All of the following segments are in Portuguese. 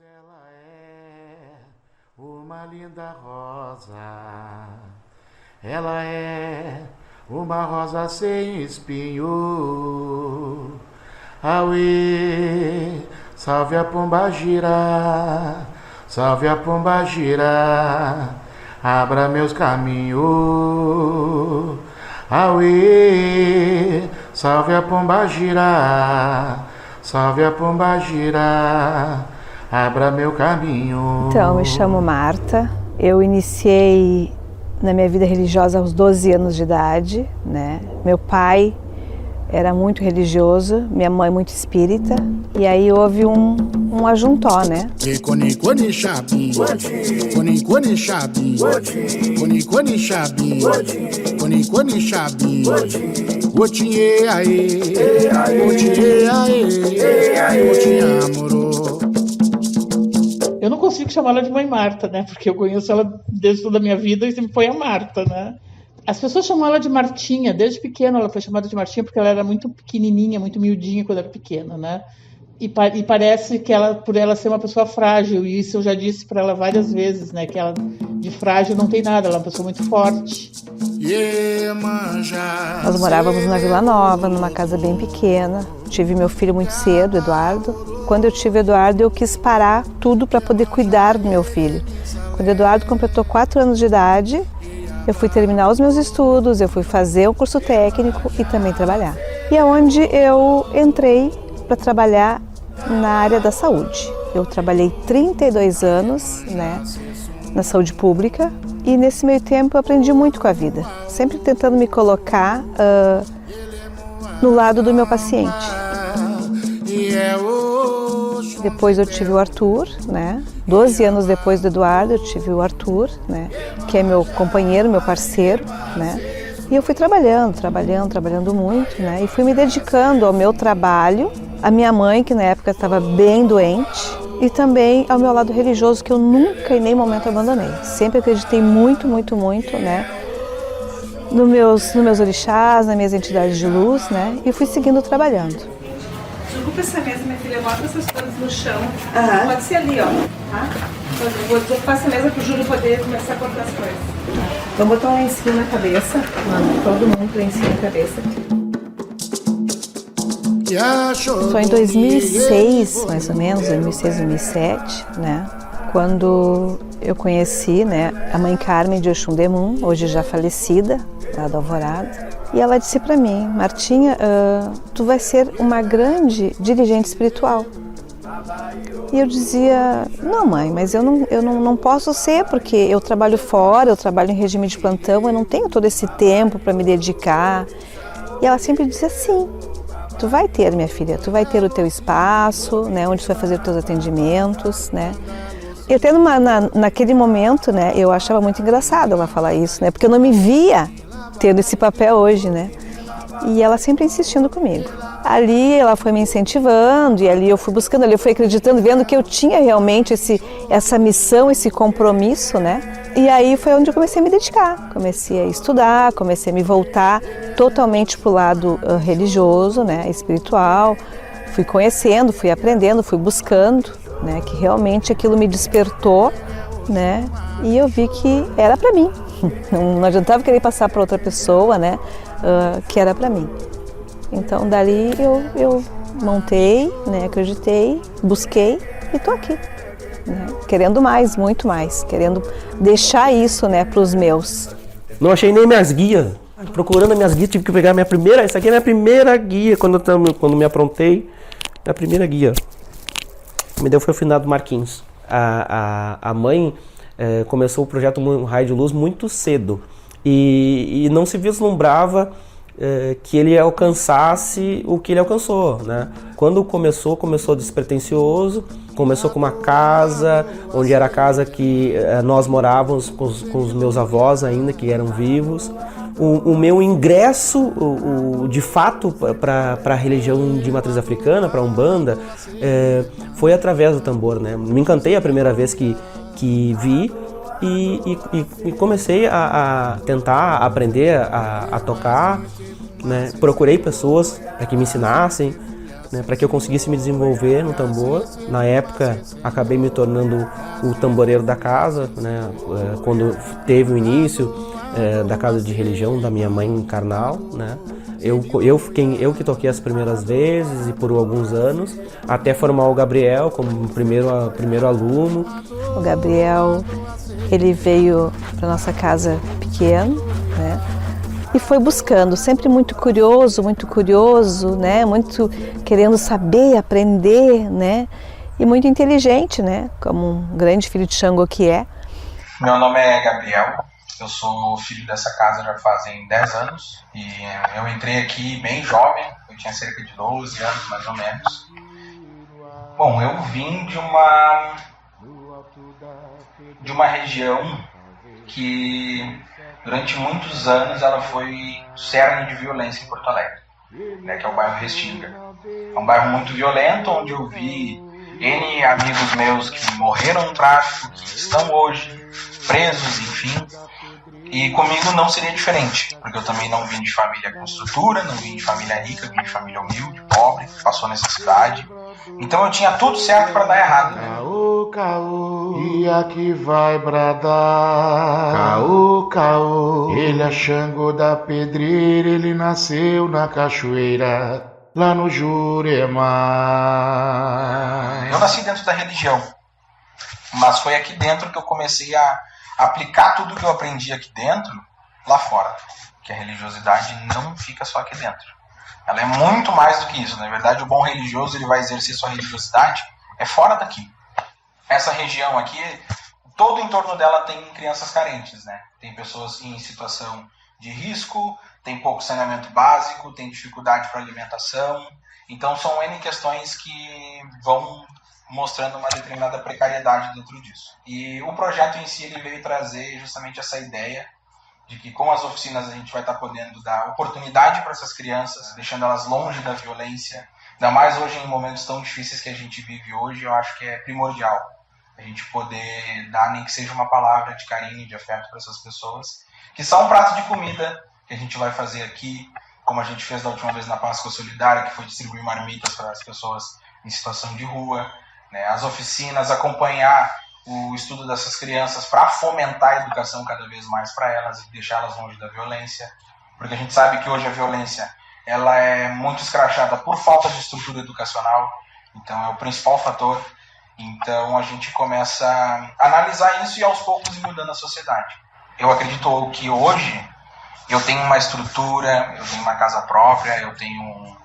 ela é uma linda rosa. Ela é uma rosa sem espinho. Auê, salve a pombagira, salve a pombagira, abra meus caminhos. Auê, salve a pombagira, salve a pombagira, abra meu caminho. Então, eu me chamo Marta. Eu iniciei na minha vida religiosa aos 12 anos de idade, né? Meu pai era muito religioso, minha mãe muito espírita, e aí houve um ajuntó, né? Eu não consigo chamar ela de mãe Marta, né? Porque eu conheço ela desde toda a minha vida e sempre foi a Marta, né? As pessoas chamam ela de Martinha. Desde pequena ela foi chamada de Martinha porque ela era muito pequenininha, muito miudinha quando era pequena, né? E parece que ela, por ela ser uma pessoa frágil, e isso eu já disse para ela várias vezes, né? Que ela de frágil não tem nada, ela é uma pessoa muito forte. Nós morávamos na Vila Nova, numa casa bem pequena. Tive meu filho muito cedo, Eduardo. Quando eu tive Eduardo, eu quis parar tudo para poder cuidar do meu filho. Quando Eduardo completou 4 anos de idade, eu fui terminar os meus estudos, eu fui fazer o curso técnico e também trabalhar. E é onde eu entrei para trabalhar na área da saúde. Eu trabalhei 32 anos, né, na saúde pública, e nesse meio tempo eu aprendi muito com a vida, sempre tentando me colocar no lado do meu paciente. Depois eu tive o Arthur, né? 12 anos depois do Eduardo, eu tive o Arthur, né? Que é meu companheiro, meu parceiro, né? E eu fui trabalhando muito, né? E fui me dedicando ao meu trabalho, à minha mãe, que na época estava bem doente, e também ao meu lado religioso, que eu nunca em nenhum momento abandonei. Sempre acreditei muito, né? Nos meus orixás, nas minhas entidades de luz, né? E fui seguindo trabalhando. Desculpa essa mesa, minha filha, bota essas coisas no chão. Pode ser ali, ó. Tá? Vou ocupar essa mesa para o Júlio poder começar a cortar as coisas. Vamos botar um lencinho na cabeça. Todo mundo lencinho na cabeça. Só em 2006, mais ou menos, 2006, 2007, né? Quando eu conheci, né, a mãe Carmen de Oxundemun, hoje já falecida, lá do Alvorada. E ela disse para mim: Martinha, tu vai ser uma grande dirigente espiritual. E eu dizia: não, mãe, mas eu não posso ser, porque eu trabalho fora, eu trabalho em regime de plantão, eu não tenho todo esse tempo para me dedicar. E ela sempre dizia: sim, tu vai ter, minha filha, tu vai ter o teu espaço, né, onde tu vai fazer os teus atendimentos, né. E até naquele momento, né, eu achava muito engraçado ela falar isso, né, porque eu não me via tendo esse papel hoje, né? E ela sempre insistindo comigo. Ali ela foi me incentivando, e ali eu fui buscando, ali eu fui acreditando, vendo que eu tinha realmente essa missão, esse compromisso, né? E aí foi onde eu comecei a me dedicar, comecei a estudar, comecei a me voltar totalmente para o lado religioso, né? Espiritual. Fui conhecendo, fui aprendendo, fui buscando, né? Que realmente aquilo me despertou, né? E eu vi que era para mim. Não adiantava querer passar para outra pessoa, né, que era para mim. Então, dali eu montei, né, acreditei, busquei e estou aqui, né, querendo mais, muito mais, querendo deixar isso, né, para os meus. Não achei nem minhas guias. Procurando as minhas guias, tive que pegar essa aqui é a minha primeira guia, quando me aprontei, a primeira guia. Me deu foi o finado Marquinhos. A mãe começou o projeto Raio de Luz muito cedo e não se vislumbrava que ele alcançasse o que ele alcançou, né? Quando começou despretensioso, começou com uma casa, onde era a casa que nós morávamos com os meus avós ainda, que eram vivos. O meu ingresso, de fato, para a religião de matriz africana, para a Umbanda, foi através do tambor, né? Me encantei a primeira vez que vi e comecei a tentar aprender a tocar, né? Procurei pessoas para que me ensinassem, né, para que eu conseguisse me desenvolver no tambor. Na época, acabei me tornando o tamboreiro da casa, né, quando teve o início da casa de religião da minha mãe carnal, né. Eu que toquei as primeiras vezes e por alguns anos, até formar o Gabriel como primeiro aluno. O Gabriel, ele veio para nossa casa pequeno, né? E foi buscando, sempre muito curioso, né? Muito querendo saber, aprender, né? E muito inteligente, né? Como um grande filho de Xangô que é. Meu nome é Gabriel. Eu sou filho dessa casa já fazem 10 anos e eu entrei aqui bem jovem, eu tinha cerca de 12 anos mais ou menos. Bom, eu vim de uma região que durante muitos anos ela foi cerne de violência em Porto Alegre, né, que é o bairro Restinga. É um bairro muito violento, onde eu vi N amigos meus que morreram no tráfico, que estão hoje presos, enfim. E comigo não seria diferente, porque eu também não vim de família com estrutura, não vim de família rica, vim de família humilde, pobre, que passou necessidade. Então eu tinha tudo certo para dar errado. Caô, caô, e aqui vai bradar. Caô, caô, ele é Xangô da pedreira, ele nasceu na cachoeira, lá no Jurema. Eu nasci dentro da religião, mas foi aqui dentro que eu comecei a aplicar tudo que eu aprendi aqui dentro, lá fora. Que a religiosidade não fica só aqui dentro. Ela é muito mais do que isso. Na verdade, o bom religioso ele vai exercer sua religiosidade fora daqui. Essa região aqui, todo o entorno dela tem crianças carentes, né? Tem pessoas em situação de risco, tem pouco saneamento básico, tem dificuldade para alimentação. Então, são N questões que vão mostrando uma determinada precariedade dentro disso. E o projeto em si ele veio trazer justamente essa ideia de que com as oficinas a gente vai estar podendo dar oportunidade para essas crianças, deixando elas longe da violência. Ainda mais hoje em momentos tão difíceis que a gente vive hoje, eu acho que é primordial a gente poder dar nem que seja uma palavra de carinho e de afeto para essas pessoas, que são um prato de comida que a gente vai fazer aqui, como a gente fez da última vez na Páscoa Solidária, que foi distribuir marmitas para as pessoas em situação de rua. As oficinas, acompanhar o estudo dessas crianças para fomentar a educação cada vez mais para elas e deixá-las longe da violência, porque a gente sabe que hoje a violência ela é muito escrachada por falta de estrutura educacional, então é o principal fator. Então a gente começa a analisar isso e aos poucos ir mudando a sociedade. Eu acredito que hoje eu tenho uma estrutura, eu tenho uma casa própria, eu tenho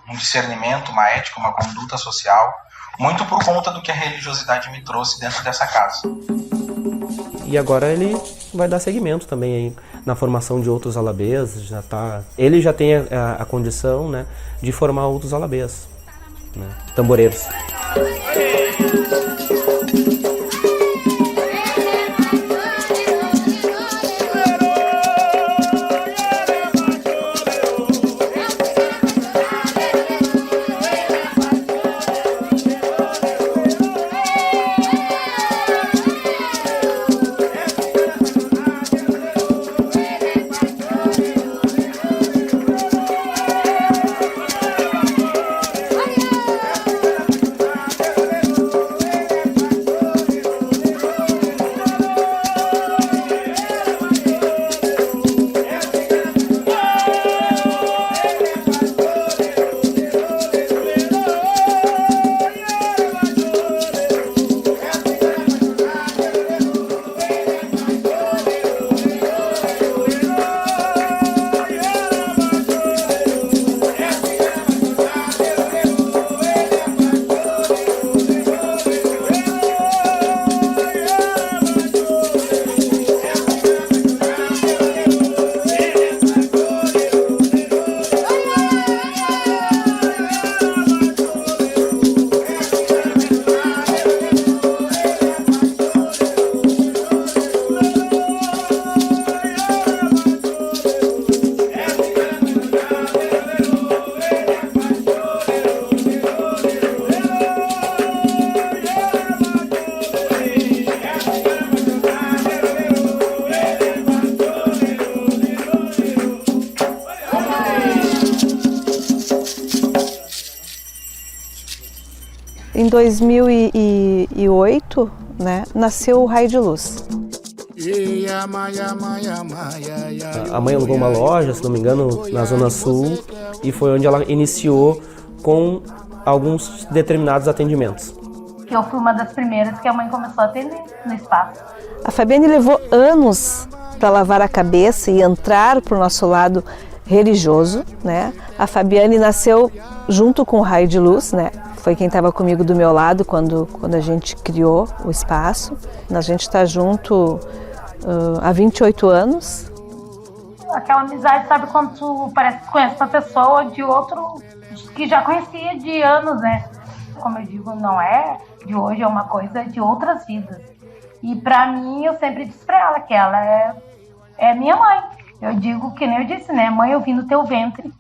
um discernimento, uma ética, uma conduta social, muito por conta do que a religiosidade me trouxe dentro dessa casa. E agora ele vai dar seguimento também aí na formação de outros alabês. Ele já tem a condição, né, de formar outros alabês, né, tamboreiros. Em 2008, né, nasceu o Raio de Luz. A mãe alugou uma loja, se não me engano, na Zona Sul, e foi onde ela iniciou com alguns determinados atendimentos. Eu fui uma das primeiras que a mãe começou a atender no espaço. A Fabiane levou anos para lavar a cabeça e entrar para o nosso lado religioso, né? A Fabiane nasceu junto com o Raio de Luz, né? Foi quem estava comigo do meu lado quando a gente criou o espaço. A gente está junto há 28 anos. Aquela amizade, sabe, quando tu parece que conhece uma pessoa de outro, que já conhecia de anos, né? Como eu digo, não é de hoje, é uma coisa de outras vidas. E pra mim, eu sempre disse pra ela que ela é minha mãe. Eu digo, que nem eu disse, né? Mãe, eu vim no teu ventre.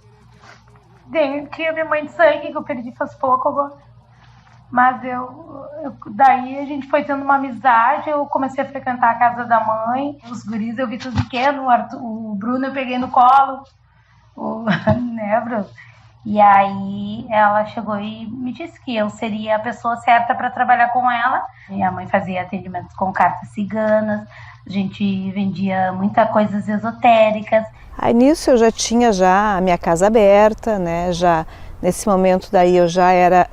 Tinha minha mãe de sangue, que eu perdi faz pouco agora. Mas daí a gente foi tendo uma amizade, eu comecei a frequentar a casa da mãe. Os guris eu vi tudo pequeno, o Bruno eu peguei no colo, né, Bruno? E aí ela chegou e me disse que eu seria a pessoa certa para trabalhar com ela. Minha mãe fazia atendimentos com cartas ciganas, a gente vendia muitas coisas esotéricas. Aí nisso eu já tinha a minha casa aberta, né? Já nesse momento daí eu já era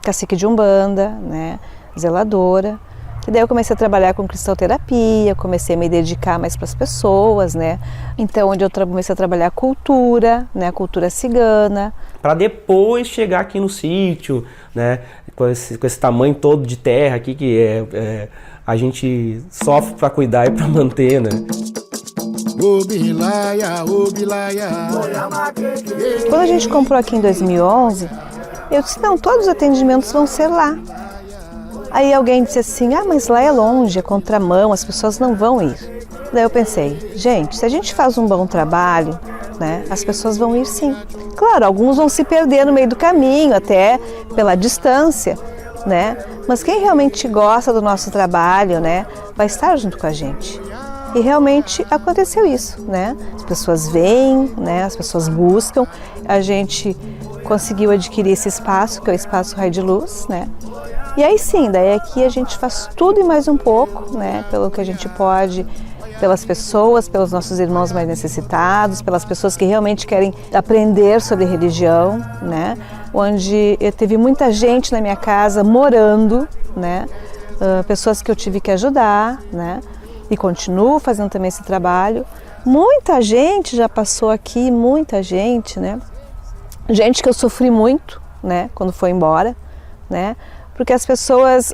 cacique de umbanda, né? Zeladora. E daí eu comecei a trabalhar com cristalterapia, comecei a me dedicar mais para as pessoas, né? Então, onde eu comecei a trabalhar cultura, né? Cultura cigana. Para depois chegar aqui no sítio, né? Com esse tamanho todo de terra aqui que a gente sofre para cuidar e para manter, né? Quando a gente comprou aqui em 2011, eu disse, não, todos os atendimentos vão ser lá. Aí alguém disse assim, mas lá é longe, é contramão, as pessoas não vão ir. Daí eu pensei, gente, se a gente faz um bom trabalho, né, as pessoas vão ir sim. Claro, alguns vão se perder no meio do caminho, até pela distância, né? Mas quem realmente gosta do nosso trabalho, né, vai estar junto com a gente. E realmente aconteceu isso, né? As pessoas vêm, né, as pessoas buscam, a gente conseguiu adquirir esse espaço, que é o Espaço Raio de Luz, né? E aí sim, daí aqui a gente faz tudo e mais um pouco, né? Pelo que a gente pode, pelas pessoas, pelos nossos irmãos mais necessitados, pelas pessoas que realmente querem aprender sobre religião, né? Onde teve muita gente na minha casa morando, né? Pessoas que eu tive que ajudar, né? E continuo fazendo também esse trabalho. Muita gente já passou aqui, muita gente, né? Gente que eu sofri muito, né? Quando foi embora, né? Porque as pessoas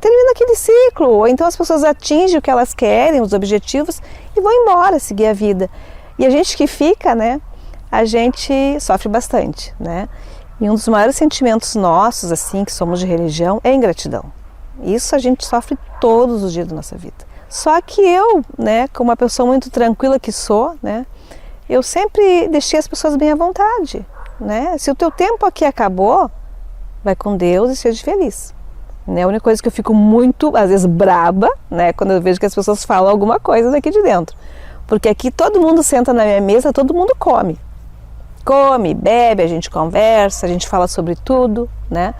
terminam aquele ciclo, ou então as pessoas atingem o que elas querem, os objetivos, e vão embora, seguir a vida. E a gente que fica, né, a gente sofre bastante, né? E um dos maiores sentimentos nossos, assim, que somos de religião, é a ingratidão. Isso a gente sofre todos os dias da nossa vida. Só que eu, né, como uma pessoa muito tranquila que sou, né, eu sempre deixei as pessoas bem à vontade, né? Se o teu tempo aqui acabou, vai com Deus e seja feliz. Né? A única coisa que eu fico muito, às vezes, braba, né? Quando eu vejo que as pessoas falam alguma coisa daqui de dentro. Porque aqui todo mundo senta na minha mesa, todo mundo come. Come, bebe, a gente conversa, a gente fala sobre tudo, né?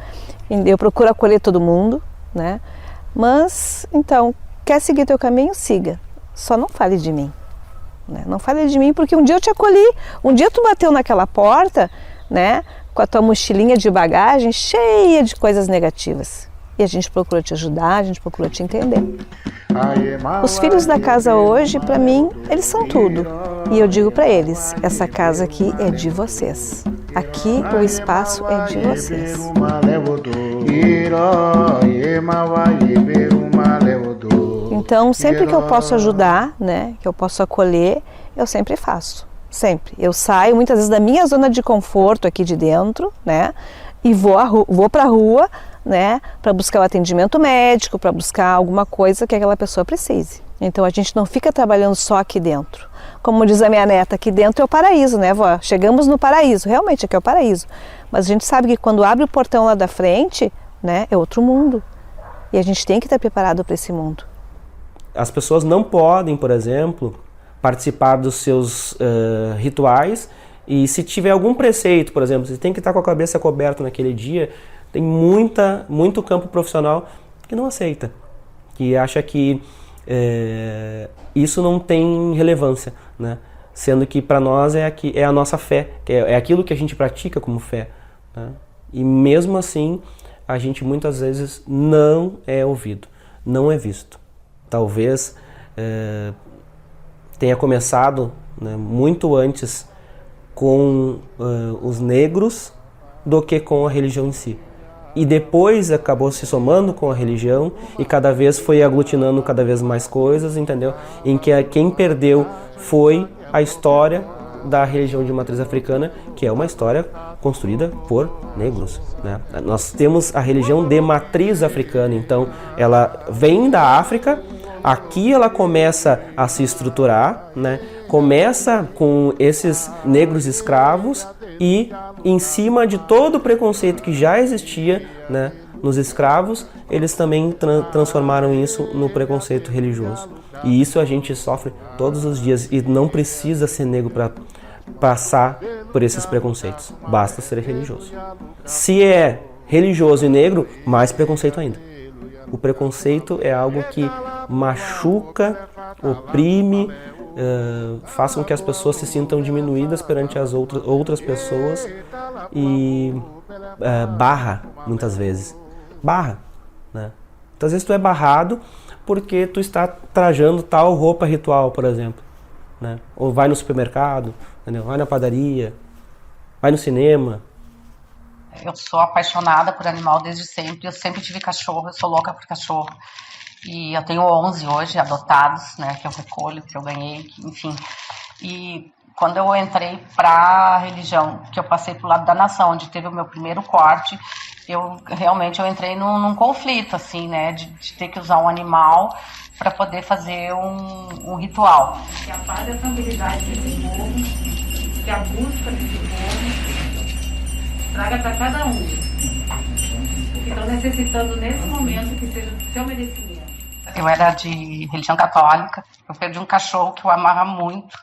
Eu procuro acolher todo mundo, né? Mas, então, quer seguir teu caminho? Siga. Só não fale de mim. Né? Não fale de mim porque um dia eu te acolhi, um dia tu bateu naquela porta, né? Com a tua mochilinha de bagagem cheia de coisas negativas. E a gente procura te ajudar, a gente procura te entender. Os filhos da casa hoje, para mim, eles são tudo. E eu digo para eles, essa casa aqui é de vocês. Aqui o espaço é de vocês. Então, sempre que eu posso ajudar, né, que eu posso acolher, eu sempre faço. Sempre. Eu saio muitas vezes da minha zona de conforto aqui de dentro, né? E vou para a rua, né? Para buscar o atendimento médico, para buscar alguma coisa que aquela pessoa precise. Então a gente não fica trabalhando só aqui dentro. Como diz a minha neta, aqui dentro é o paraíso, né, vó? Chegamos no paraíso, realmente aqui é o paraíso. Mas a gente sabe que quando abre o portão lá da frente, né? É outro mundo. E a gente tem que estar preparado para esse mundo. As pessoas não podem, por exemplo, participar dos seus rituais, e se tiver algum preceito, por exemplo, você tem que estar com a cabeça coberta naquele dia, Tem muito campo profissional que não aceita, que acha que isso não tem relevância, né? Sendo que para nós é a nossa fé, que é aquilo que a gente pratica como fé, né? E mesmo assim, a gente muitas vezes não é ouvido, não é visto. Talvez tenha começado, né, muito antes com os negros do que com a religião em si. E depois acabou se somando com a religião e cada vez foi aglutinando cada vez mais coisas, entendeu? Em que quem perdeu foi a história da religião de matriz africana, que é uma história construída por negros, né? Nós temos a religião de matriz africana, então ela vem da África, aqui ela começa a se estruturar, né? Começa com esses negros escravos e em cima de todo o preconceito que já existia, né, nos escravos, eles também transformaram isso no preconceito religioso. E isso a gente sofre todos os dias e não precisa ser negro para passar por esses preconceitos, basta ser religioso. Se é religioso e negro, mais preconceito ainda. O preconceito é algo que machuca, oprime, faz com que as pessoas se sintam diminuídas perante as outras pessoas e barra, muitas vezes. Barra, né? Muitas vezes tu é barrado porque tu está trajando tal roupa ritual, por exemplo, né? Ou vai no supermercado, entendeu? Vai na padaria, vai no cinema. Eu sou apaixonada por animal desde sempre, eu sempre tive cachorro, eu sou louca por cachorro. E eu tenho 11 hoje adotados, né, que eu recolho, que eu ganhei, enfim. E quando eu entrei para a religião, que eu passei pro lado da nação, onde teve o meu primeiro corte, eu entrei num conflito, assim, né, de ter que usar um animal para poder fazer um ritual. Que a paz e a tranquilidade desse povo, que a busca desse povo traga para cada um o que estão necessitando nesse momento, que seja do seu merecimento. Eu era de religião católica, eu perdi um cachorro que eu amava muito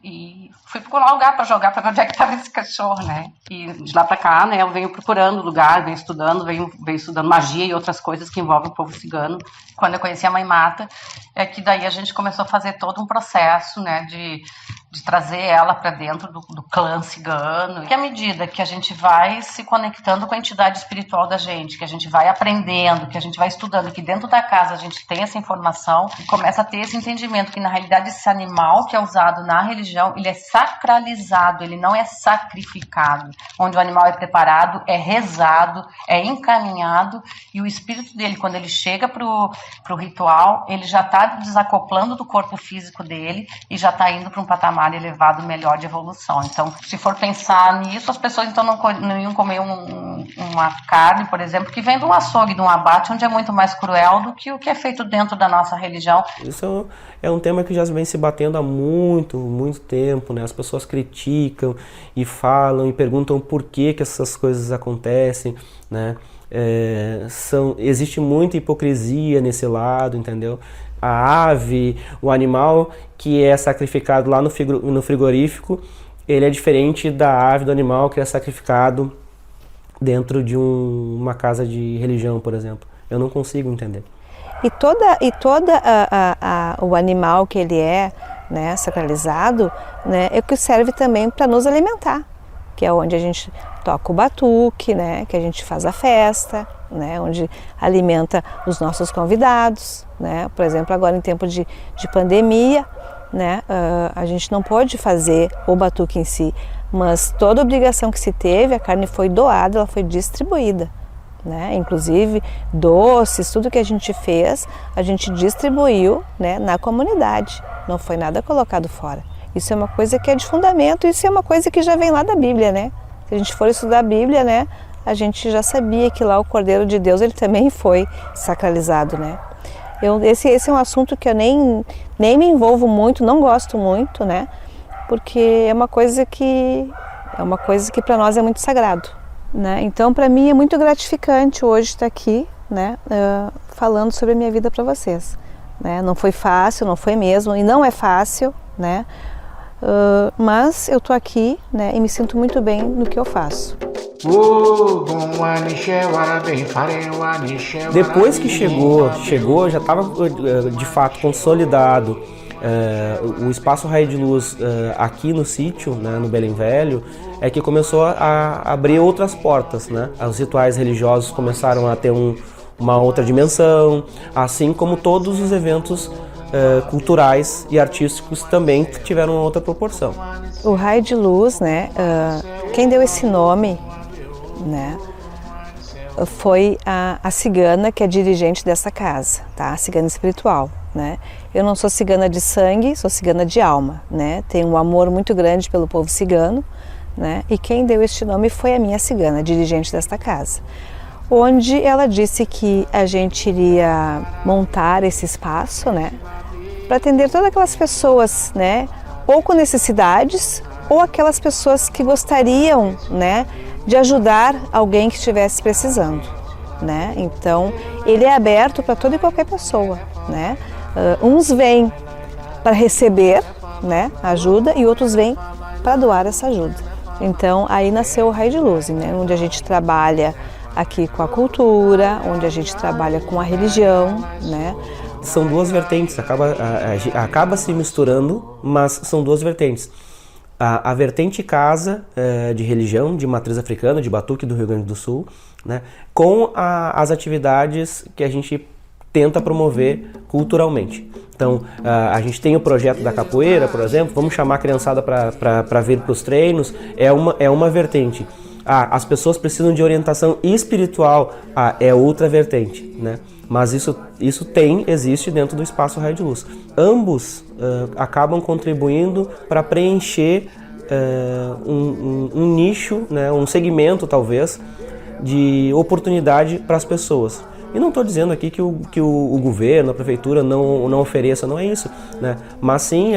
e fui procurar um lugar para jogar para ver onde é que estava esse cachorro, né? E de lá para cá, né, eu venho procurando lugar, venho estudando magia e outras coisas que envolvem o povo cigano. Quando eu conheci a Mãe Mata, é que daí a gente começou a fazer todo um processo, né, de trazer ela para dentro do clã cigano. E à medida que a gente vai se conectando com a entidade espiritual da gente, que a gente vai aprendendo, que a gente vai estudando, que dentro da casa a gente tem essa informação, começa a ter esse entendimento que na realidade esse animal que é usado na religião, ele é sacralizado, ele não é sacrificado. Onde o animal é preparado, é rezado, é encaminhado e o espírito dele, quando ele chega pro ritual, ele já está desacoplando do corpo físico dele e já está indo para um patamar elevado melhor de evolução. Então, se for pensar nisso, as pessoas então não iam comer uma carne, por exemplo, que vem de um açougue, de um abate, onde é muito mais cruel do que o que é feito dentro da nossa religião. Isso é um tema que já vem se batendo há muito tempo, né? As pessoas criticam e falam e perguntam por que essas coisas acontecem, né? Existe muita hipocrisia nesse lado, entendeu? A ave, o animal que é sacrificado lá no frigorífico, ele é diferente da ave, do animal que é sacrificado dentro de uma casa de religião, por exemplo. Eu não consigo entender. E o animal que ele é, né, sacralizado, né, é o que serve também para nos alimentar, que é onde a gente toca o batuque, né, que a gente faz a festa, né, onde alimenta os nossos convidados, né. Por exemplo, agora em tempo de pandemia, né, a gente não pôde fazer o batuque em si, mas toda obrigação que se teve, a carne foi doada, ela foi distribuída, né, inclusive doces, tudo que a gente fez, a gente distribuiu, né, na comunidade, não foi nada colocado fora. Isso é uma coisa que é de fundamento, isso é uma coisa que já vem lá da Bíblia, né? Se a gente for estudar a Bíblia, né, a gente já sabia que lá o Cordeiro de Deus, ele também foi sacralizado, né? Esse é um assunto que eu nem me envolvo muito, não gosto muito, né? Porque é uma coisa que para nós é muito sagrado, né? Então, para mim é muito gratificante hoje estar aqui, né, falando sobre a minha vida para vocês, né? Não foi fácil, não foi mesmo, e não é fácil, né? Mas eu tô aqui, né, e me sinto muito bem no que eu faço. Depois que chegou, já estava de fato consolidado o espaço Raio de Luz aqui no sítio, né, no Belém Velho, é que começou a abrir outras portas, né? Os rituais religiosos começaram a ter uma outra dimensão, assim como todos os eventos culturais e artísticos também tiveram uma outra proporção. O Raio de Luz, né, quem deu esse nome, né, foi a cigana que é dirigente dessa casa, tá? A cigana espiritual, né? Eu não sou cigana de sangue, sou cigana de alma, né? Tenho um amor muito grande pelo povo cigano, né? E quem deu este nome foi a minha cigana, dirigente desta casa, onde ela disse que a gente iria montar esse espaço, né, para atender todas aquelas pessoas, né, ou com necessidades, ou aquelas pessoas que gostariam, né, de ajudar alguém que estivesse precisando, né? Então, ele é aberto para toda e qualquer pessoa, né? Uns vêm para receber, né, ajuda, e outros vêm para doar essa ajuda. Então, aí nasceu o Raio de Luz, né, onde a gente trabalha aqui com a cultura, onde a gente trabalha com a religião, né? São duas vertentes, acaba se misturando, mas são duas vertentes. A vertente casa de religião, de matriz africana, de Batuque do Rio Grande do Sul, né, com as atividades que a gente tenta promover culturalmente. Então, a gente tem o projeto da capoeira, por exemplo, vamos chamar a criançada para vir para os treinos, é uma vertente. As pessoas precisam de orientação espiritual, é outra vertente, né? Mas isso existe dentro do espaço Raio de Luz. Ambos acabam contribuindo para preencher um nicho, né, um segmento talvez, de oportunidade para as pessoas. E não estou dizendo aqui que o governo, a prefeitura não ofereça, não é isso, né? Mas sim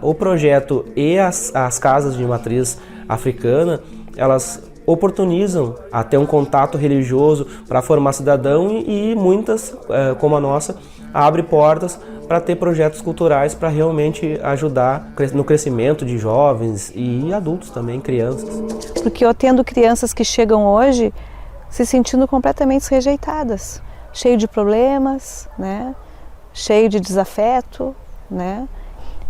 o projeto e as casas de matriz africana, elas oportunizam até um contato religioso para formar cidadão e muitas, como a nossa, abre portas para ter projetos culturais para realmente ajudar no crescimento de jovens e adultos também, crianças. Porque eu atendo crianças que chegam hoje se sentindo completamente rejeitadas, cheio de problemas, né? Cheio de desafeto, né?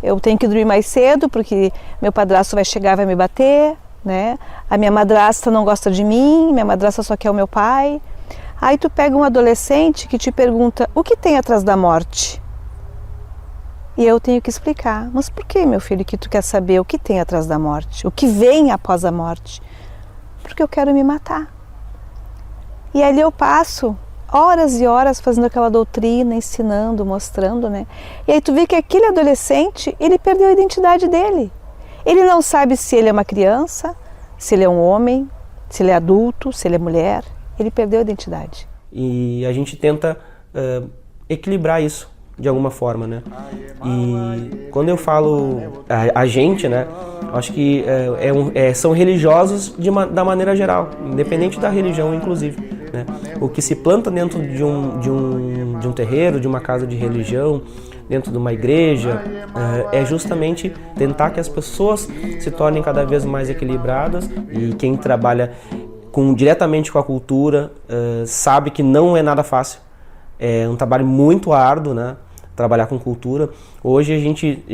Eu tenho que dormir mais cedo porque meu padrasto vai chegar e vai me bater, né? A minha madrasta não gosta de mim, minha madrasta só quer o meu pai. Aí tu pega um adolescente que te pergunta o que tem atrás da morte? E eu tenho que explicar, mas por que, meu filho, que tu quer saber o que tem atrás da morte? O que vem após a morte? Porque eu quero me matar. E ali eu passo horas e horas fazendo aquela doutrina, ensinando, mostrando, né? E aí tu vê que aquele adolescente, ele perdeu a identidade dele. Ele não sabe se ele é uma criança, se ele é um homem, se ele é adulto, se ele é mulher. Ele perdeu a identidade. E a gente tenta equilibrar isso de alguma forma, né? E quando eu falo a gente, né? Acho que são religiosos da maneira geral, independente da religião, inclusive, né? O que se planta dentro de um terreiro, de uma casa de religião, dentro de uma igreja, é justamente tentar que as pessoas se tornem cada vez mais equilibradas, e quem trabalha diretamente com a cultura sabe que não é nada fácil, é um trabalho muito árduo, né? Trabalhar com cultura. Hoje a gente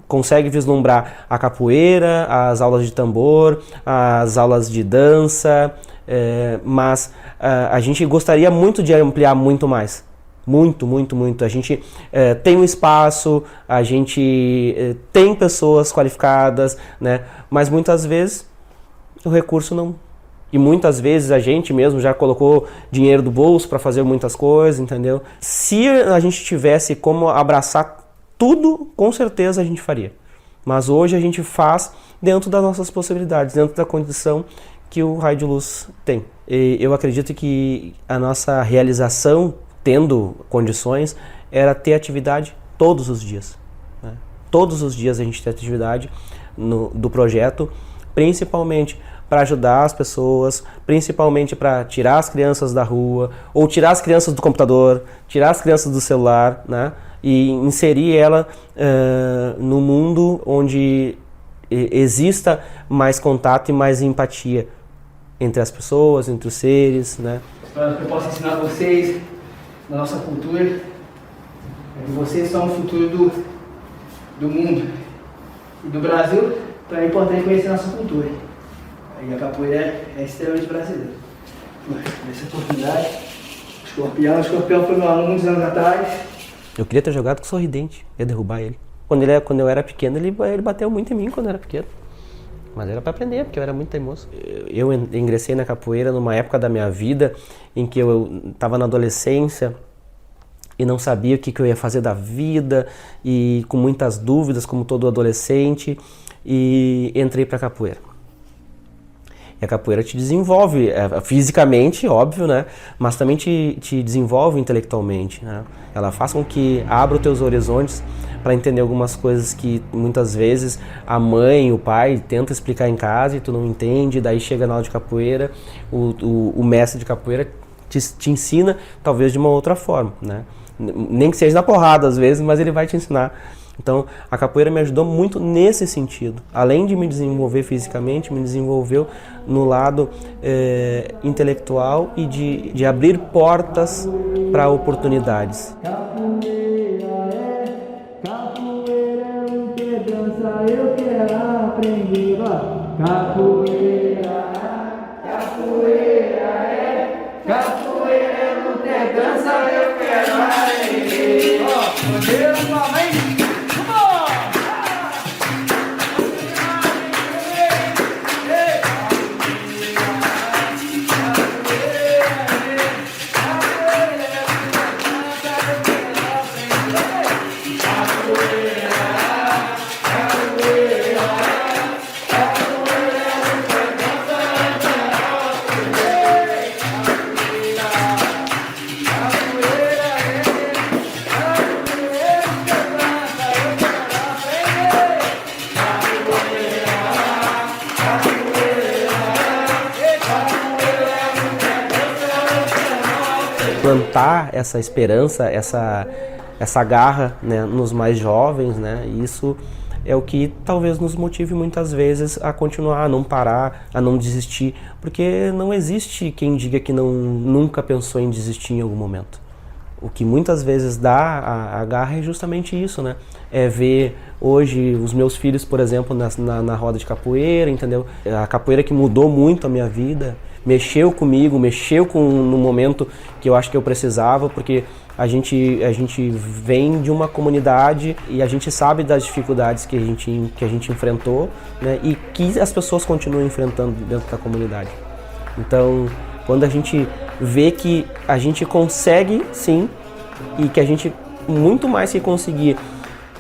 consegue vislumbrar a capoeira, as aulas de tambor, as aulas de dança, mas a gente gostaria muito de ampliar muito mais. Muito, muito, muito. A gente tem um espaço, a gente tem pessoas qualificadas, né? Mas muitas vezes o recurso não. E muitas vezes a gente mesmo já colocou dinheiro do bolso para fazer muitas coisas, entendeu? Se a gente tivesse como abraçar tudo, com certeza a gente faria. Mas hoje a gente faz dentro das nossas possibilidades, dentro da condição que o Raio de Luz tem. E eu acredito que a nossa realização, tendo condições, era ter atividade todos os dias, né? Todos os dias a gente tem atividade do projeto, principalmente para ajudar as pessoas, principalmente para tirar as crianças da rua, ou tirar as crianças do computador, tirar as crianças do celular, né? E inserir ela no mundo onde exista mais contato e mais empatia entre as pessoas, entre os seres, né? Para que eu possa ensinar vocês da nossa cultura, é que vocês são o futuro do mundo e do Brasil, então é importante conhecer a nossa cultura. E a capoeira é extremamente brasileira. Nessa oportunidade, o escorpião foi meu aluno muitos anos atrás. Eu queria ter jogado com o Sorridente, ia derrubar ele. Quando eu era pequeno, ele bateu muito em mim quando eu era pequeno. Mas era para aprender, porque eu era muito teimoso. Eu ingressei na capoeira numa época da minha vida em que eu estava na adolescência e não sabia o que eu ia fazer da vida e com muitas dúvidas, como todo adolescente, e entrei para a capoeira. E a capoeira te desenvolve fisicamente, óbvio, né? Mas também te desenvolve intelectualmente, né? Ela faz com que abra os teus horizontes para entender algumas coisas que muitas vezes a mãe, o pai tenta explicar em casa e tu não entende, daí chega na aula de capoeira, o mestre de capoeira te ensina talvez de uma outra forma, né? Nem que seja na porrada às vezes, mas ele vai te ensinar. Então, a capoeira me ajudou muito nesse sentido. Além de me desenvolver fisicamente, me desenvolveu no lado intelectual e de abrir portas para oportunidades. Capoeira é um que dança, eu quero aprender. Capoeira é um que dança, eu quero aprender. Bandeira pra mãe. Plantar essa esperança, essa garra, né, nos mais jovens, né, isso é o que talvez nos motive muitas vezes a continuar, a não parar, a não desistir, porque não existe quem diga que nunca pensou em desistir em algum momento. O que muitas vezes dá a garra é justamente isso, né? É ver hoje os meus filhos, por exemplo, na roda de capoeira, entendeu? A capoeira que mudou muito a minha vida, mexeu comigo, no momento que eu acho que eu precisava, porque a gente vem de uma comunidade e a gente sabe das dificuldades que a gente enfrentou, né, e que as pessoas continuam enfrentando dentro da comunidade. Então, quando a gente vê que a gente consegue sim, e que a gente, muito mais que conseguir,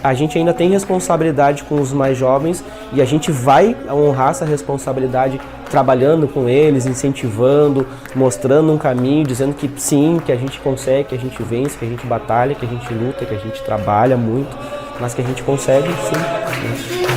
a gente ainda tem responsabilidade com os mais jovens e a gente vai honrar essa responsabilidade trabalhando com eles, incentivando, mostrando um caminho, dizendo que sim, que a gente consegue, que a gente vence, que a gente batalha, que a gente luta, que a gente trabalha muito, mas que a gente consegue sim.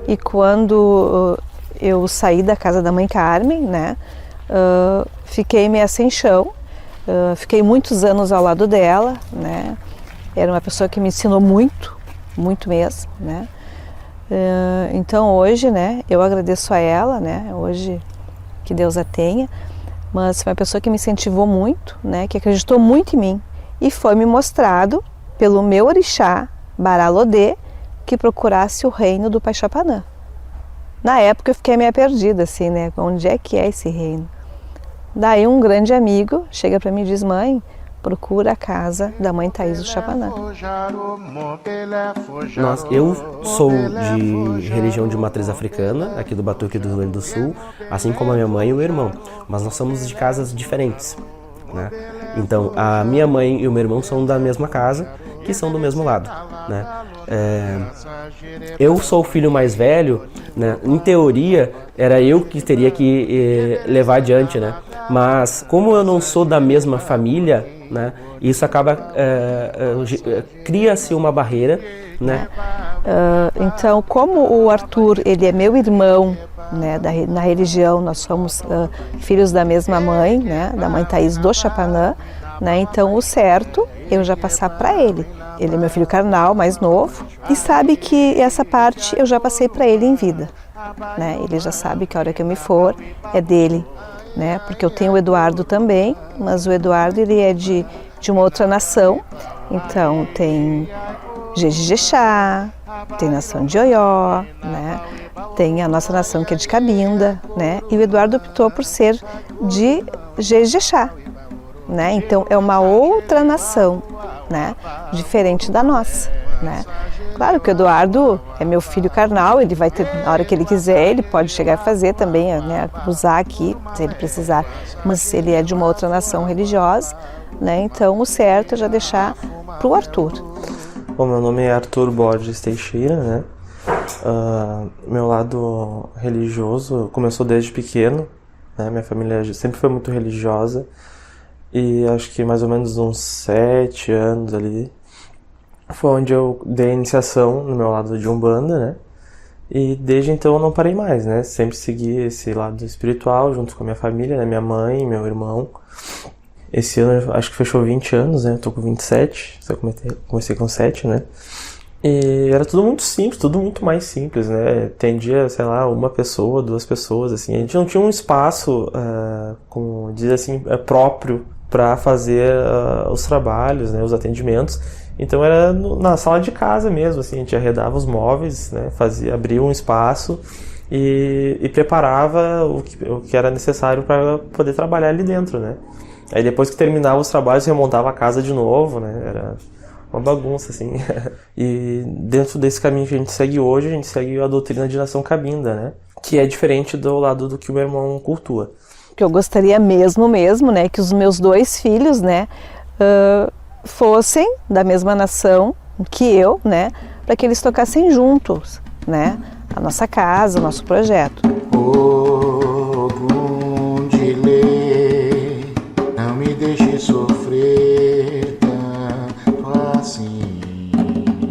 E quando eu saí da casa da mãe Carmen, né, fiquei meio sem chão, fiquei muitos anos ao lado dela, né, era uma pessoa que me ensinou muito, muito mesmo, né. Então hoje, né, eu agradeço a ela, né, hoje que Deus a tenha, mas foi uma pessoa que me incentivou muito, né, que acreditou muito em mim e foi me mostrado pelo meu orixá, Baralodê, que procurasse o reino do Paixapanã. Na época eu fiquei meio perdida, assim, né, onde é que é esse reino? Daí um grande amigo chega para mim e diz: mãe, procura a casa da mãe Thaís do Chapanã. Eu sou de religião de matriz africana, aqui do Batuque do Rio Grande do Sul, assim como a minha mãe e o meu irmão, mas nós somos de casas diferentes, né? Então, a minha mãe e o meu irmão são da mesma casa, que são do mesmo lado, né? Eu sou o filho mais velho, né? Em teoria, era eu que teria que levar adiante, né? Mas, como eu não sou da mesma família, né? Isso acaba, cria-se uma barreira, né? Então, como o Arthur, ele é meu irmão, né, na religião, nós somos filhos da mesma mãe, né, da mãe Thaís do Chapanã, né, então o certo eu já passar para ele. Ele é meu filho carnal, mais novo, e sabe que essa parte eu já passei para ele em vida, né, ele já sabe que a hora que eu me for é dele, né, porque eu tenho o Eduardo também, mas o Eduardo ele é de uma outra nação, então tem Jejixá, tem nação de Oió, né? Tem a nossa nação que é de Cabinda, né? E o Eduardo optou por ser de Jejixá, né? Então é uma outra nação, né? Diferente da nossa, né? Claro que o Eduardo é meu filho carnal, ele vai ter, na hora que ele quiser, ele pode chegar a fazer também, né? Usar aqui, se ele precisar, mas ele é de uma outra nação religiosa, né? Então o certo é já deixar para o Arthur. Bom, meu nome é Arthur Borges Teixeira, né? Meu lado religioso começou desde pequeno, né? Minha família sempre foi muito religiosa e acho que mais ou menos uns 7 anos ali foi onde eu dei a iniciação no meu lado de Umbanda, né? E desde então eu não parei mais, né? Sempre segui esse lado espiritual junto com a minha família, né? Minha mãe, meu irmão. Esse ano acho que fechou 20 anos, né? Eu tô com 27, eu comecei com 7, né? E era tudo muito simples, tudo muito mais simples, né? Tendia, sei lá, uma pessoa, 2 pessoas, assim. A gente não tinha um espaço, como diz assim, próprio para fazer os trabalhos, né? Os atendimentos. Então era na sala de casa mesmo, assim. A gente arredava os móveis, né? Abria um espaço e preparava o que era necessário para poder trabalhar ali dentro, né? Aí depois que terminava os trabalhos, remontava a casa de novo, né? Era uma bagunça, assim. E dentro desse caminho que a gente segue hoje, a gente segue a doutrina de nação Cabinda, né? Que é diferente do lado do que o meu irmão cultua. Que eu gostaria mesmo, né? Que os meus 2 filhos, né? Fossem da mesma nação que eu, né? Para que eles tocassem juntos, né? A nossa casa, o nosso projeto. Deixe sofrer tanto assim.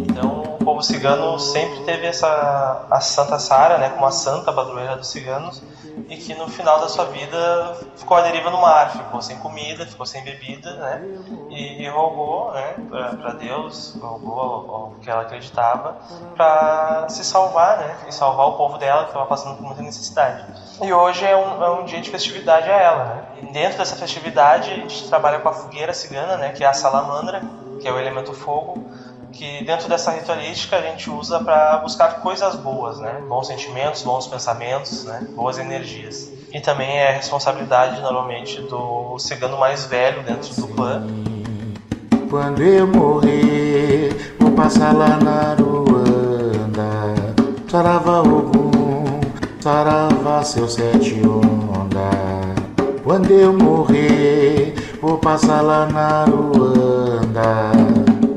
Então, o povo cigano sempre teve a Santa Sara, né, como a santa padroeira dos ciganos, e que no final da sua vida ficou à deriva no mar, ficou sem comida, ficou sem bebida, né, e rogou, né, para Deus, rogou o que ela acreditava, para se salvar, né, e salvar o povo dela que estava passando por muita necessidade. E hoje é um dia de festividade a ela, né? E dentro dessa festividade a gente trabalha com a fogueira cigana, né? Que é a salamandra, que é o elemento fogo, que dentro dessa ritualística a gente usa para buscar coisas boas, né? Bons sentimentos, bons pensamentos, né? Boas energias. E também é responsabilidade normalmente do cigano mais velho dentro do clã. Quando eu morrer, vou passar lá na Ruanda, Saravá Ogum, Saravá seu 7 onda. Quando eu morrer, vou passar lá na Ruanda,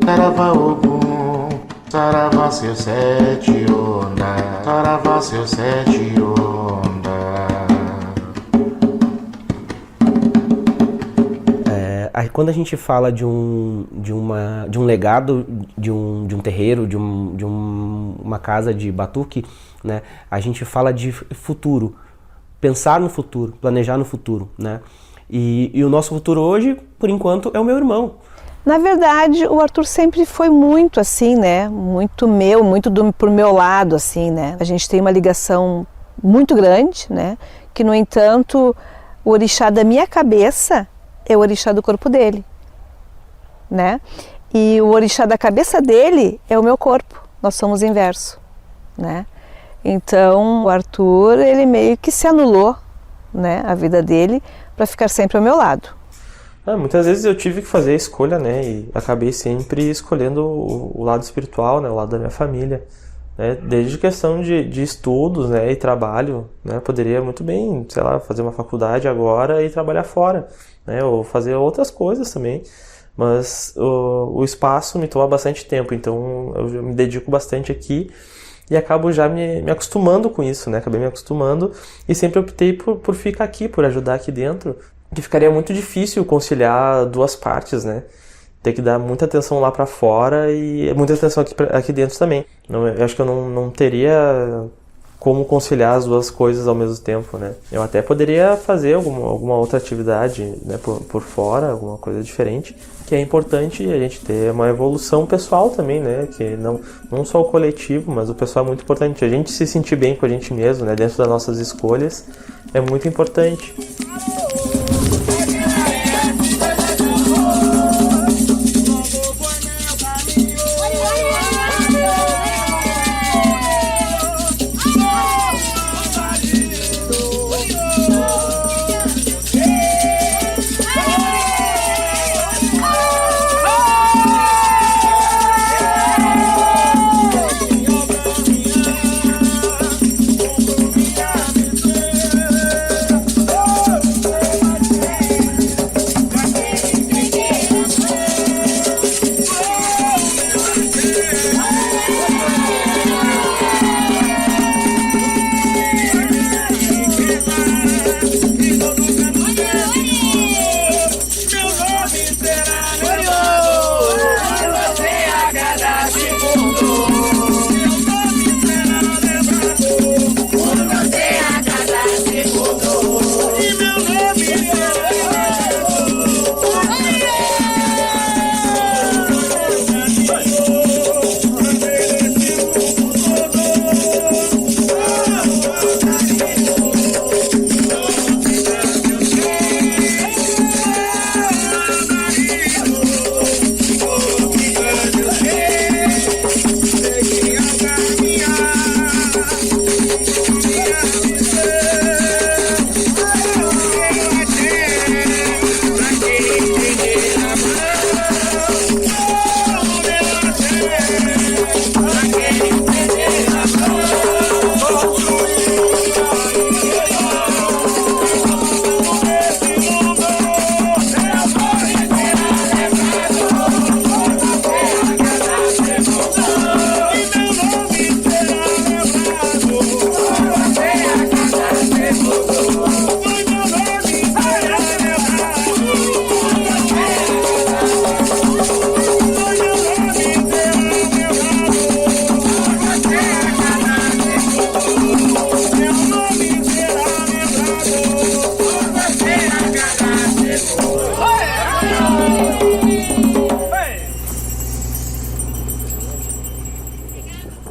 Saravá Ogum, Saravá seu 7 onda, Saravá seu 7 onda. Aí quando a gente fala de um legado, de um terreiro, de uma uma casa de batuque, né, a gente fala de futuro, pensar no futuro, planejar no futuro, né? E o nosso futuro hoje, por enquanto, é o meu irmão. Na verdade, o Arthur sempre foi muito assim, né? Muito meu, muito pro meu lado, assim, né? A gente tem uma ligação muito grande, né? Que, no entanto, o orixá da minha cabeça é o orixá do corpo dele, né? E o orixá da cabeça dele é o meu corpo. Nós somos inverso, né? Então, o Arthur, ele meio que se anulou, né? A vida dele para ficar sempre ao meu lado. Muitas vezes eu tive que fazer a escolha, né? E acabei sempre escolhendo o lado espiritual, né? O lado da minha família, né? Desde questão de estudos, né? E trabalho, né? Eu poderia muito bem, sei lá, fazer uma faculdade agora e trabalhar fora, né? Ou fazer outras coisas também. Mas o espaço me toma bastante tempo, então eu me dedico bastante aqui e acabo já me acostumando com isso, né? Acabei me acostumando e sempre optei por ficar aqui, por ajudar aqui dentro, que ficaria muito difícil conciliar duas partes, né? Ter que dar muita atenção lá pra fora e muita atenção aqui dentro também. Eu acho que eu não teria como conciliar as duas coisas ao mesmo tempo, né? Eu até poderia fazer alguma outra atividade, né, por fora, alguma coisa diferente, que é importante a gente ter uma evolução pessoal também, né? Que não só o coletivo, mas o pessoal é muito importante. A gente se sentir bem com a gente mesmo, né, dentro das nossas escolhas, é muito importante.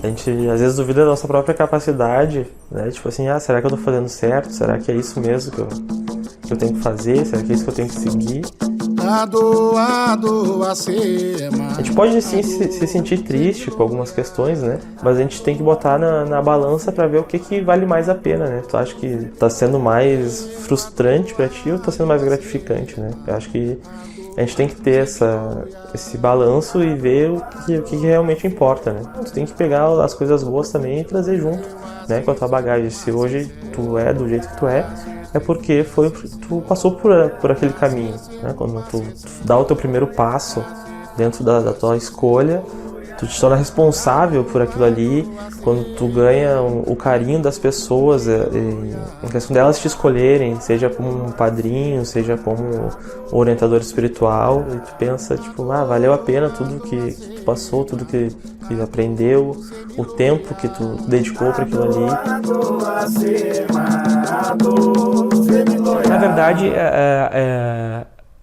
A gente às vezes duvida da nossa própria capacidade, né? Tipo assim, será que eu tô fazendo certo? Será que é isso mesmo que eu tenho que fazer? Será que é isso que eu tenho que seguir? A gente pode sim se sentir triste com algumas questões, né? Mas a gente tem que botar na balança pra ver o que vale mais a pena, né? Tu acha que tá sendo mais frustrante pra ti ou tá sendo mais gratificante, né? Eu acho que a gente tem que ter esse balanço e ver o que realmente importa, né? Tu tem que pegar as coisas boas também e trazer junto, né, com a tua bagagem. Se hoje tu é do jeito que tu é porque tu passou por aquele caminho, né? Quando tu dá o teu primeiro passo dentro da tua escolha, tu te torna responsável por aquilo ali, quando tu ganha o carinho das pessoas, em questão delas te escolherem, seja como um padrinho, seja como orientador espiritual, e tu pensa, tipo, valeu a pena tudo que tu passou, tudo que aprendeu, o tempo que tu dedicou para aquilo ali. Na verdade,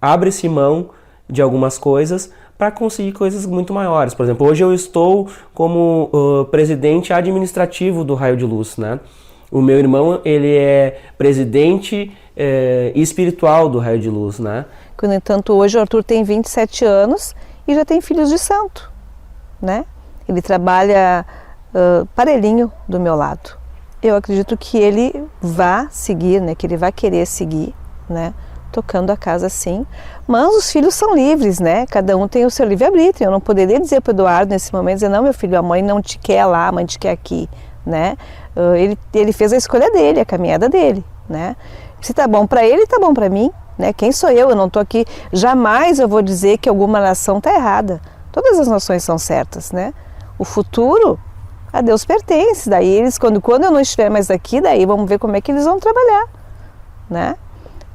abre-se mão de algumas coisas para conseguir coisas muito maiores. Por exemplo, hoje eu estou como presidente administrativo do Raio de Luz, né? O meu irmão, ele é presidente espiritual do Raio de Luz, né? No entanto, hoje o Arthur tem 27 anos e já tem filhos de santo, né? Ele trabalha parelhinho do meu lado. Eu acredito que ele vai seguir, né? Que ele vai querer seguir, né? Tocando a casa sim, mas os filhos são livres, né? Cada um tem o seu livre-arbítrio. Eu não poderia dizer para o Eduardo nesse momento, dizer, não, meu filho, a mãe não te quer lá, a mãe te quer aqui, né? Ele fez a escolha dele, a caminhada dele, né? Se tá bom para ele, tá bom para mim, né? Quem sou eu? Eu não tô aqui, jamais eu vou dizer que alguma nação tá errada. Todas as nações são certas, né? O futuro a Deus pertence. Daí eles, quando eu não estiver mais aqui, daí vamos ver como é que eles vão trabalhar, né?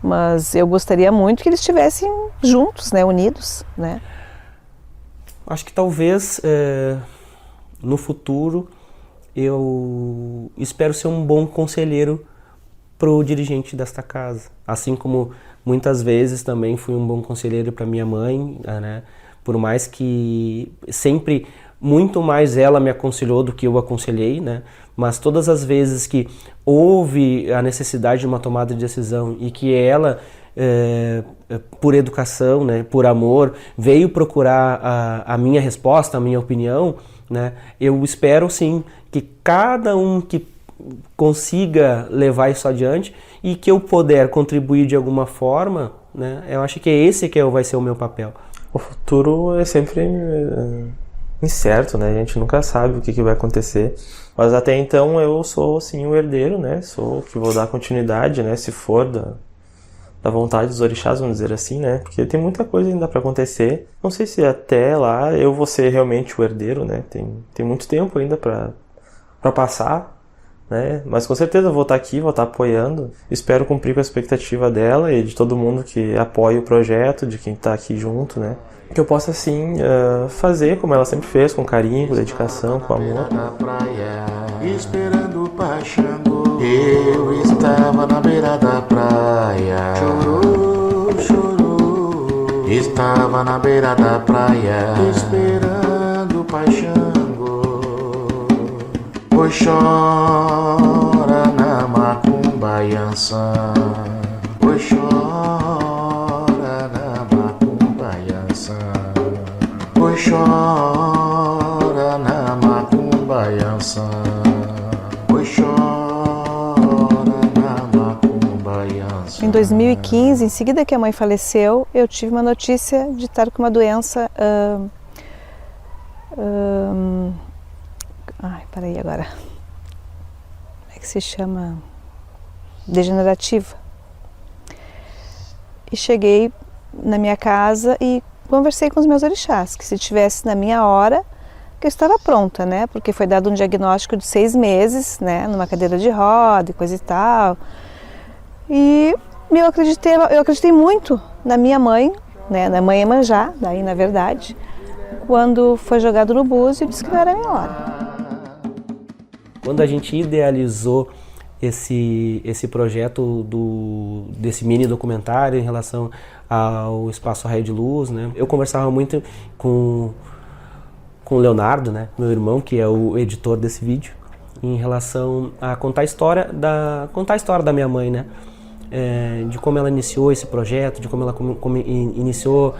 Mas eu gostaria muito que eles estivessem juntos, né, unidos, né? Acho que talvez no futuro eu espero ser um bom conselheiro para o dirigente desta casa. Assim como muitas vezes também fui um bom conselheiro para minha mãe, né? Por mais que sempre muito mais ela me aconselhou do que eu aconselhei, né? Mas todas as vezes que houve a necessidade de uma tomada de decisão e que ela, por educação, né, por amor, veio procurar a minha resposta, a minha opinião, né, eu espero sim que cada um que consiga levar isso adiante e que eu puder contribuir de alguma forma, né, eu acho que esse que vai ser o meu papel. O futuro é sempre incerto, né? A gente nunca sabe o que vai acontecer. Mas até então eu sou sim o herdeiro, né? Sou o que vou dar continuidade, né? Se for da vontade dos orixás, vamos dizer assim, né? Porque tem muita coisa ainda para acontecer. Não sei se até lá eu vou ser realmente o herdeiro, né? Tem muito tempo ainda para passar, né? Mas com certeza eu vou estar aqui, vou estar apoiando. Espero cumprir com a expectativa dela e de todo mundo que apoia o projeto, de quem está aqui junto, né? Que eu possa, assim, fazer como ela sempre fez, com carinho, com dedicação, com amor. Esperando o Paxangô, eu estava na beira da praia. Chorou, chorou. Estava na beira da praia, esperando o Paxangô. Pois chora na macumba Yansan, pois chora. Pois chora na macumba Yansan, pois chora na macumba Yansan. Em 2015, em seguida que a mãe faleceu, eu tive uma notícia de estar com uma doença... peraí agora. Como é que se chama? Degenerativa. E cheguei na minha casa e conversei com os meus orixás, que se tivesse na minha hora, que eu estava pronta, né? Porque foi dado um diagnóstico de 6 meses, né? Numa cadeira de roda e coisa e tal. E eu acreditei muito na minha mãe, né? Na mãe Iemanjá, daí na verdade, quando foi jogado no búzio e disse que não era a minha hora. Quando a gente idealizou esse projeto desse mini documentário em relação ao Espaço Raio de Luz, né? Eu conversava muito com o Leonardo, né? Meu irmão, que é o editor desse vídeo, em relação a contar a história da minha mãe, né? De como ela iniciou esse projeto, de como ela iniciou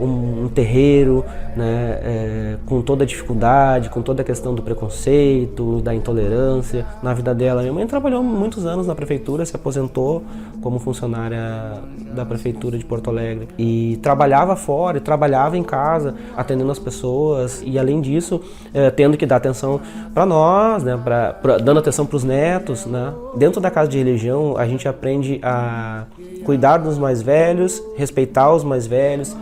um terreiro, né, com toda a dificuldade, com toda a questão do preconceito, da intolerância na vida dela. Minha mãe trabalhou muitos anos na prefeitura, se aposentou como funcionária da prefeitura de Porto Alegre e trabalhava fora, e trabalhava em casa, atendendo as pessoas e, além disso, tendo que dar atenção para nós, né, dando atenção para os netos, né. Dentro da casa de religião, a gente aprende aprende a cuidar dos mais velhos, respeitar os mais velhos,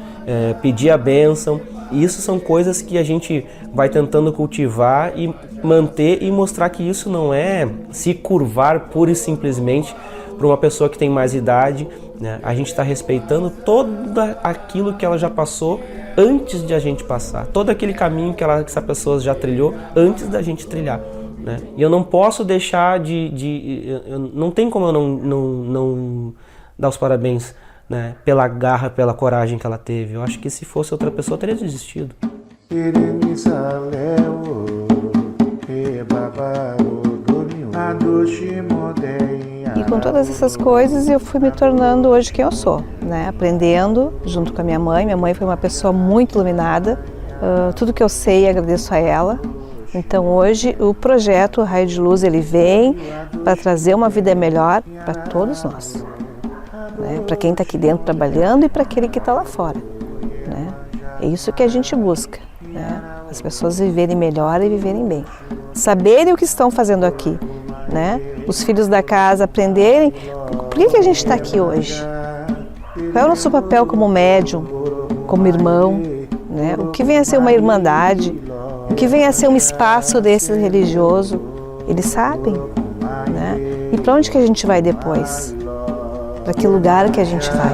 pedir a bênção. E isso são coisas que a gente vai tentando cultivar e manter e mostrar que isso não é se curvar pura e simplesmente para uma pessoa que tem mais idade, né? A gente está respeitando todo aquilo que ela já passou antes de a gente passar, todo aquele caminho que essa pessoa já trilhou antes da gente trilhar, né? E eu não posso deixar não tem como eu não dar os parabéns, né, pela garra, pela coragem que ela teve. Eu acho que se fosse outra pessoa, teria desistido. E com todas essas coisas eu fui me tornando hoje quem eu sou, né? Aprendendo junto com a minha mãe. Minha mãe foi uma pessoa muito iluminada. Tudo que eu sei agradeço a ela. Então hoje o projeto Raio de Luz ele vem para trazer uma vida melhor para todos nós, né? Para quem está aqui dentro trabalhando e para aquele que está lá fora, né? É isso que a gente busca, né? As pessoas viverem melhor e viverem bem, saberem o que estão fazendo aqui, né? Os filhos da casa aprenderem por que a gente está aqui hoje, qual é o nosso papel como médium, como irmão, né? O que vem a ser uma irmandade, o que vem a ser um espaço desse religioso, eles sabem, né? E para onde que a gente vai depois? Para que lugar que a gente vai?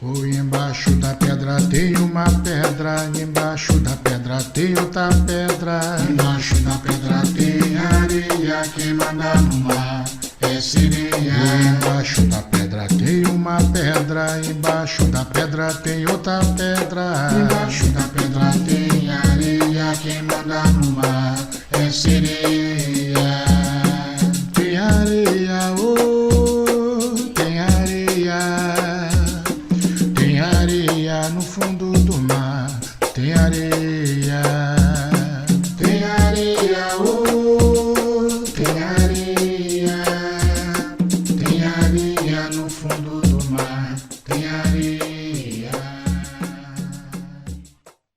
Embaixo da pedra tem uma pedra, embaixo da pedra tem outra pedra, embaixo da pedra tem areia, quem manda no mar é sereia. Embaixo da pedra tem uma pedra, embaixo da pedra tem outra pedra, embaixo da pedra tem areia, quem manda no mar é sereia. Tem areia, oh, tem areia. Tem areia no fundo do mar, tem areia. Tem areia, oh, tem areia. Tem areia no fundo do mar.